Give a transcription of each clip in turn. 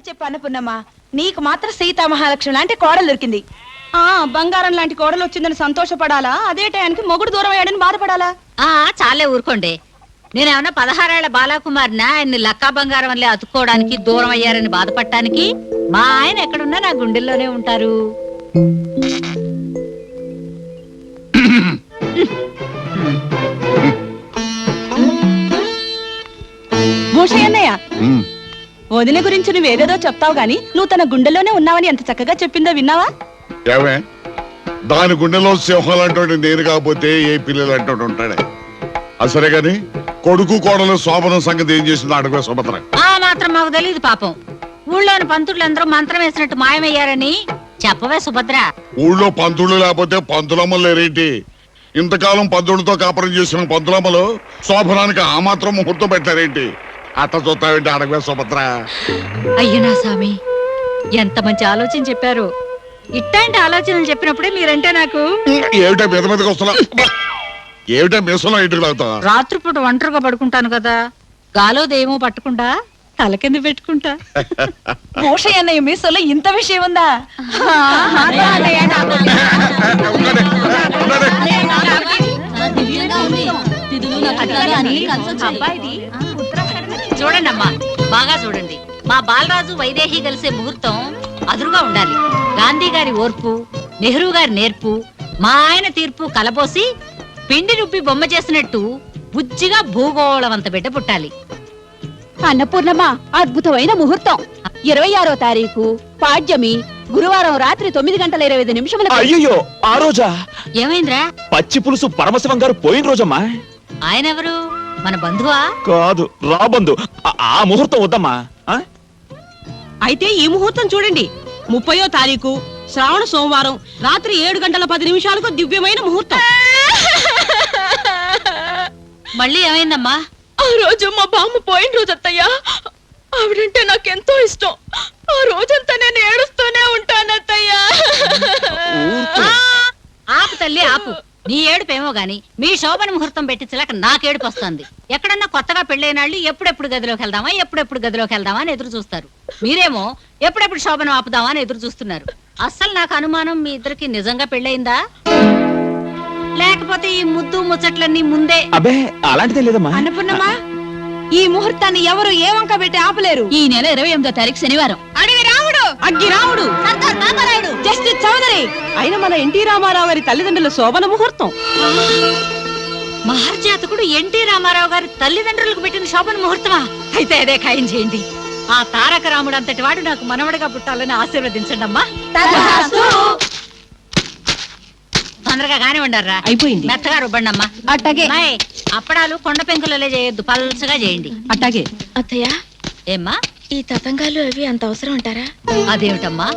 చెప్పు అన్నపూర్ణమ్మ, నీకు మాత్రం సీతా మహాలక్ష్మి లాంటి కోడలు దొరికింది. బంగారం లాంటి కోడలు వచ్చిందని సంతోషపడాలా, అదే టయానికి మొగుడు దూరం అయ్యాడని బాధపడాలా? చాలే ఊరుకోండి. నేనేమన్నా 16 ఏళ్ల బాలాకుమారిని ఆయన్ని లక్కా బంగారం వల్లే అతుక్కోవడానికి దూరం అయ్యారని బాధపడటానికి? మా ఆయన ఎక్కడున్నా నా గుండెల్లోనే ఉంటారు. భూషయ్యన్నయ్య, వదిన గురించి నువ్వేదేదో చెప్తావు గాని నువ్వు తన గుండెల్లోనే ఉన్నావని ఎంత చక్కగా చెప్పిందో విన్నావా? ఏమే, దాని గుండెలో సింహాలు అంటాడు నేను కాకపోతే ఏ పిల్లలు అంటాడు ఉంటాడే. అసలే గాని కొడుకు కోడలు శోభనం సంగతి ఏం చేసిందో అడుగు సుభద్ర. ఆ మాత్రం మాకు తెలియదు పాపం. ఊళ్ళోని పంతులందరూ మంత్రం వేసినట్టు మాయమయ్యారని చెప్పవే సుభద్ర. ఊళ్ళో పంతులు లేకపోతే పంతులమ్మలు లేరేంటి? ఇంతకాలం పంతులతో కాపురం చేసిన పంతులమ్మలు శోభనానికి ఆ మాత్రం ముహూర్తం పెట్టారేంటి? అట్ట చూస్తావేంటి అడగవే సుభద్ర. అయ్యో నా స్వామి, ఎంత మంచి ఆలోచన చెప్పారు. ఇట్లాంటి ఆలోచనలు చెప్పినప్పుడే మీరంటే నాకు ఏమిటా మీద మీదకి వస్తున్నా? ఏమిటా మీసలో ఇంటికి లాగుతా? రాత్రిపూట ఒంటరిగా పడుకుంటాను కదా, గాలోదేమో పట్టకుండా తల కింద పెట్టుకుంటా. భూషయ్యన్నయ్య మీసోలో ఇంత విషయం ఉందా? చూడండి అమ్మా, బాగా చూడండి. మా బాలరాజు వైదేహి కలిసే ముహూర్తం అదురుగా ఉండాలి. గాంధీ గారి ఓర్పు, నెహ్రూ గారి నేర్పు, మా ఆయన తీర్పు కలబోసి పిండి రుబ్బి బొమ్మ చేసినట్టు బుజ్జిగా భూగోళవంత బిడ్డ పుట్టాలి. అన్నపూర్ణమ్మ, అద్భుతమైన ముహూర్తం. 26వ తారీఖు పాడ్యమి, గురువారం రాత్రి 9:25 అయ్యో, ఆ రోజా? ఏమైందిరా? పచ్చి పులుసు పరమశివం గారు పోయిన రోజమ్మా. ఆయన ఎవరు? మన బంధువా? కాదు, రాబందు. ఆ ముహూర్తం వద్దమ్మా. అయితే ఈ ముహూర్తం చూడండి. 30వ తారీఖు శ్రావణ సోమవారం రాత్రి 7:10 దివ్యమైన ముహూర్తం. మళ్ళీ ఏమైందమ్మా? ఆ రోజు మా బామ్మ పోయిన రోజు అత్తయ్యా. ఆవిడంటే నాకెంతో ఇష్టం. ఆ రోజంతా నేను ఏడుస్తూనే ఉంటానత్తయ్యా. ఆపు తల్లి ఆపు. నీ ఏడుపేమో గాని మీ శోభన ముహూర్తం పెట్టించలేక నాకేడుపు వస్తుంది. ఎక్కడన్నా కొత్తగా పెళ్ళైనాళ్ళు ఎప్పుడెప్పుడు గదిలోకి వెళ్దామా అని ఎదురు చూస్తారు. మీరేమో ఎప్పుడెప్పుడు శోభనం ఆపుదామా అని ఎదురు చూస్తున్నారు. అస్సలు నాకు అనుమానం, మీ ఇద్దరికి నిజంగా పెళ్ళయిందా, లేకపోతే ఈ ముద్దు ముచ్చట్లన్నీ ముందే? అబ్బే, అలాంటిదే లేదమ్మా. అన్నపూర్ణమ్మా, ఈ ముహూర్తాన్ని ఎవరు ఏ వంక పెట్టి ఆపలేరు. ఈ నెల 28వ తారీఖు శనివారం. అడవి రాముడు, అగ్గి రాముడు, సర్దార్ బాబారాయుడు, జస్టిస్ చౌదరి అయిన మన ఎన్టీ రామారావు గారి తల్లిదండ్రుల శోభన ముహూర్తం. మహర్జాతకుడు ఎన్టీ రామారావు గారి తల్లిదండ్రులకు పెట్టిన శోభన ముహూర్తమా? అయితే అదే ఖాయం చేయండి. ఆ తారక రాముడు అంతటి వాడు నాకు మనవడిగా పుట్టాలని ఆశీర్వదించండి అమ్మా. తొందరగా కానివ్వండారా. అయిపోయింది. మెత్తగా రుబ్బండి అమ్మా. అట్టాగే. అప్పడాలు కొండ పెంకులలో చేయొద్దు, పల్చగా చేయండి. అట్టాగే. అత్తయ్య, ఏమ్మా, ఈ తతంగాలు అవి అంత అవసరం అంటారా? అదేమిటమ్మా,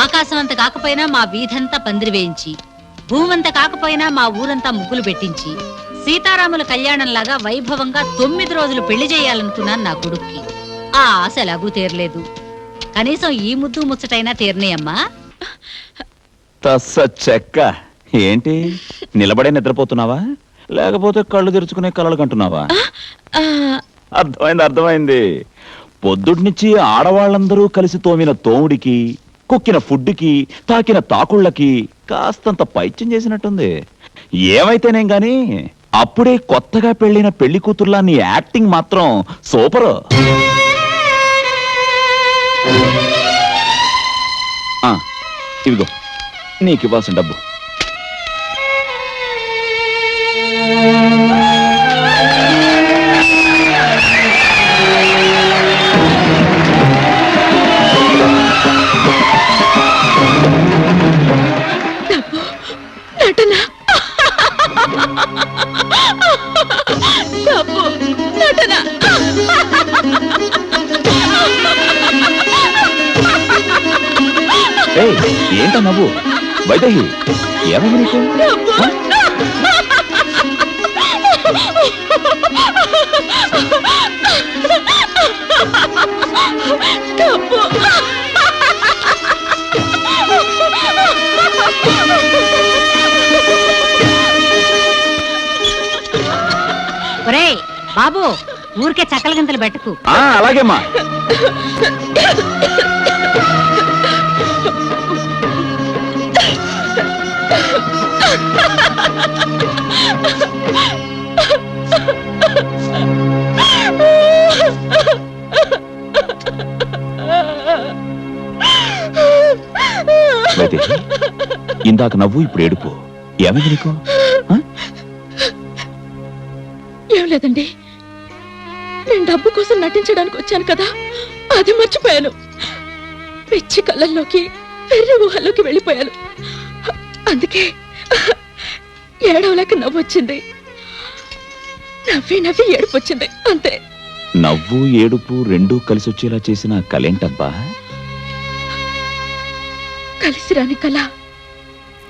ఆకాశం అంత కాకపోయినా మా వీధంతా పందిరి వేయించి, భూమంత కాకపోయినా మా ఊరంతా ముగ్గులు పెట్టించి, సీతారాముల కళ్యాణంలాగా వైభవంగా 9 రోజులు పెళ్లి చేయాలనుకున్నాను నా కొడుక్కి. ఆ ఆశ ఎలాగూ తీరలేదు. కనీసం ఈ ముద్దు ముచ్చటైనా తీరనేయమ్మా. తస్స చెక్క. ఏంటి, నిలబడే నిద్రపోతున్నావా, లేకపోతే కళ్ళు తెరుచుకునే కలలు కంటున్నావా? అర్థమైంది. పొద్దున్నుంచి ఆడవాళ్ళందరూ కలిసి తోమిన తోముడికి, కుక్కిన ఫుడ్డుకి, తాకిన తాకుళ్ళకి కాస్తంత పైత్యం చేసినట్టుంది. ఏమైతేనేం గాని అప్పుడే కొత్తగా పెళ్లిన పెళ్లి కూతుర్లా నీ యాక్టింగ్ మాత్రం సూపర్. ఇదిగో నీకు ఇవ్వాల్సిన డబ్బు. ఏంటా నవ్వు? వైదేహి, ఏమైంది నీకు? ఒరేయ్ బాబు, ఊరికే చక్కల గింతలు పెట్టకు. అలాగేమ్మా. వైదేహి, ఇందాక నవ్వు ఇప్పుడు ఏడుపు. ఏమైంది నీకు? ఏం లేదండి, నేను డబ్బు కోసం నటించడానికి వచ్చాను కదా, అది మర్చిపోయాను. పిచ్చి కళ్ళల్లోకి వెర్రి ఊహల్లోకి వెళ్ళిపోయాను. అందుకే ఏడవలేక నవ్వు వచ్చింది. నవ్వి నవ్వి ఏడుపు వచ్చింది, అంతే. నవ్వు ఏడుపు రెండూ కలిసి వచ్చేలా చేసిన కలేంటబ్బా? కలిసి రాని కళ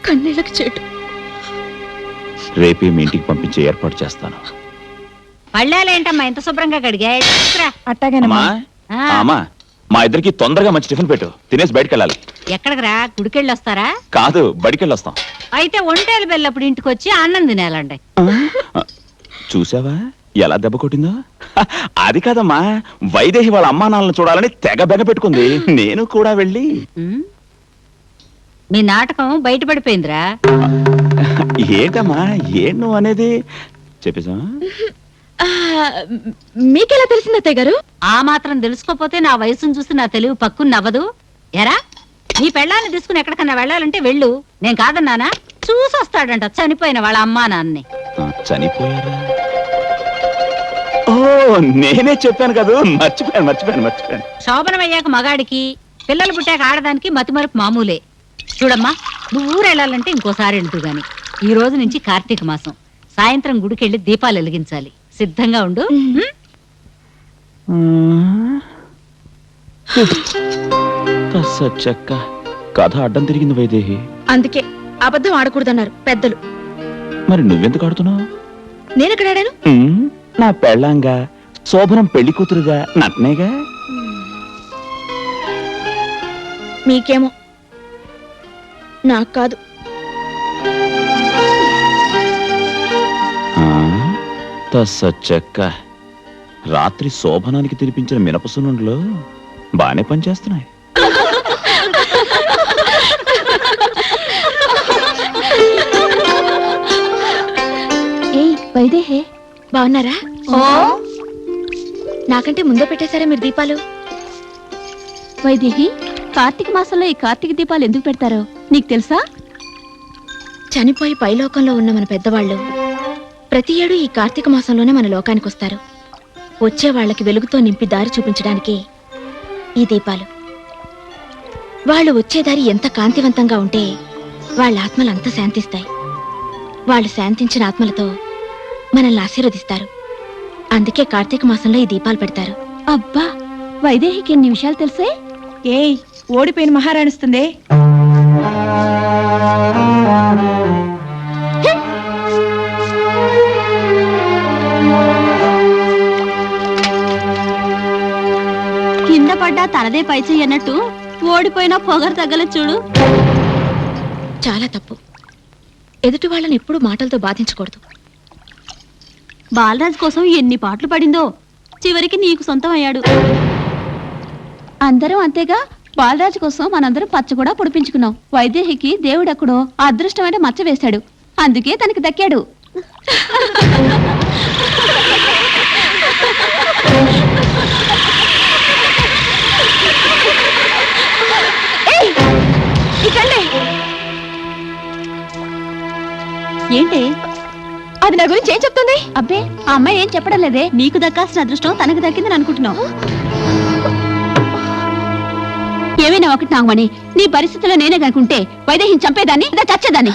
కన్నీళ్ళకి చేటు. రేపే మీ ఇంటికి పంపించే ఏర్పాటు చేస్తాను. పళ్ళాలేంటమ్మా ఇంత శుభ్రంగా కడిగా? అట్టాగేనమ్మా. అమ్మా, మా ఇద్దరికి తొందరగా మంచి టిఫిన్ పెట్టు, తినేసి బయటకు వెళ్ళాలి. ఎక్కడికి రా? గుడికెళ్ళి వస్తారా? కాదు, బడికెళ్ళి వస్తాం. అయితే ఒంటేలు బెల్లప్పుడు ఇంటికి వచ్చి అన్నం తినేయాలండి. చూసావా ఎలా దెబ్బ కొట్టిందో? అది కాదమ్మా, వైదేహి వాళ్ళ అమ్మా నాన్నలను చూడాలని తెగ బెగ పెట్టుకుంది. నేను కూడా వెళ్ళి. మీ నాటకం బయటపడిపోయిందిరా. ఏంటమ్మా ఏం నువ్వు అనేది? చెప్పేసా? మీకెలా తెలిసింది అత్తయ్య గారు? ఆ మాత్రం తెలుసుకోపోతే నా వయసును చూసి నా తెలివి పక్కుని నవ్వదు. ఎరా, నీ పెళ్ళాన్ని తీసుకుని ఎక్కడికన్నా వెళ్ళాలంటే వెళ్ళు, నేను కాదన్నానా? చూసొస్తాడంట చనిపోయిన వాళ్ళ అమ్మా నాన్నని. చనిపోయారా? ఓ, నేనే చెప్పాను కదా, మర్చిపోయాను. శోభనమయ్యాక మగాడికి, పిల్లలు పుట్టాక ఆడదానికి మతిమరుపు మామూలే. చూడమ్మా, నువ్వు ఊరు వెళ్ళాలంటే ఇంకోసారి వెళ్తూ గాని. ఈ రోజు నుంచి కార్తీక మాసం, సాయంత్రం గుడికెళ్ళి దీపాలు వెలిగించాలి. సిద్ధంగా ఉండు. చెక్క కథ అడ్డం తిరిగింది వైదేహి. అందుకే అబద్ధం ఆడకూడదన్నారు పెద్దలు. మరి నువ్వెందుకు ఆడుతున్నావు? నేనెక్కడ ఆడాను? నా పెళ్ళాంగా, శోభనం పెళ్లి కూతురుగా నటనేగా. మీకేమో, నాకు కాదు. చెక్క రాత్రి శోభనానికి తినిపించిన మినపసునుండ్లు బానే పనిచేస్తున్నాయి. వైదేహే, బాగున్నారా? నాకంటే ముందే పెట్టేశారా మీరు దీపాలు? వైదేహి, కార్తీక మాసంలో ఈ కార్తీక దీపాలు ఎందుకు పెడతారో నీకు తెలుసా? చనిపోయి పైలోకంలో ఉన్న మన పెద్దవాళ్ళు ప్రతి ఏడు ఈ కార్తీక మాసంలోనే మన లోకానికి వస్తారు. వచ్చే వాళ్ళకి వెలుగుతో నింపి దారి చూపించడానికి ఈ దీపాలు. వాళ్ళు వచ్చే దారి ఎంత కాంతివంతంగా ఉంటే వాళ్ళ ఆత్మలు అంత శాంతిస్తాయి. వాళ్ళు శాంతించిన ఆత్మలతో మనల్ని ఆశీర్వదిస్తారు. అందుకే కార్తీక మాసంలో ఈ దీపాలు పెడతారు. అబ్బా, వైదేహికి ఎన్ని విషయాలు తెలుసే? ఏయ్, ఓడిపోయిన మహారాణిస్తుందే. కింద పడ్డా తనదే పై చెయ్యి అన్నట్టు ఓడిపోయినా పొగరు తగ్గల చూడు. చాలా తప్పు. ఎదుటి వాళ్ళని ఎప్పుడూ మాటలతో బాధించకూడదు. బాలరాజు కోసం ఎన్ని పాటలు పడిందో, చివరికి నీకు సొంతం అయ్యాడు. అందరం అంతేగా. బాలరాజు కోసం మనందరం పచ్చ కూడా పొడిపించుకున్నాం. వైదేహికి దేవుడెక్కడో అదృష్టమైన మచ్చ వేశాడు, అందుకే తనకి దక్కాడు. ఏంటి అది నా గురించి ఏం చెప్తుంది? అబ్బే, ఆ అమ్మాయి ఏం చెప్పడం లేదే. నీకు దక్కాల్సిన అదృష్టం తనకు దక్కిందని అనుకుంటున్నావు. ఏమైనా ఒకటి నాగమణి, నీ పరిస్థితిలో నేనే కనుకుంటే వైదేహిని చంపేదాన్ని, చచ్చేదాన్ని.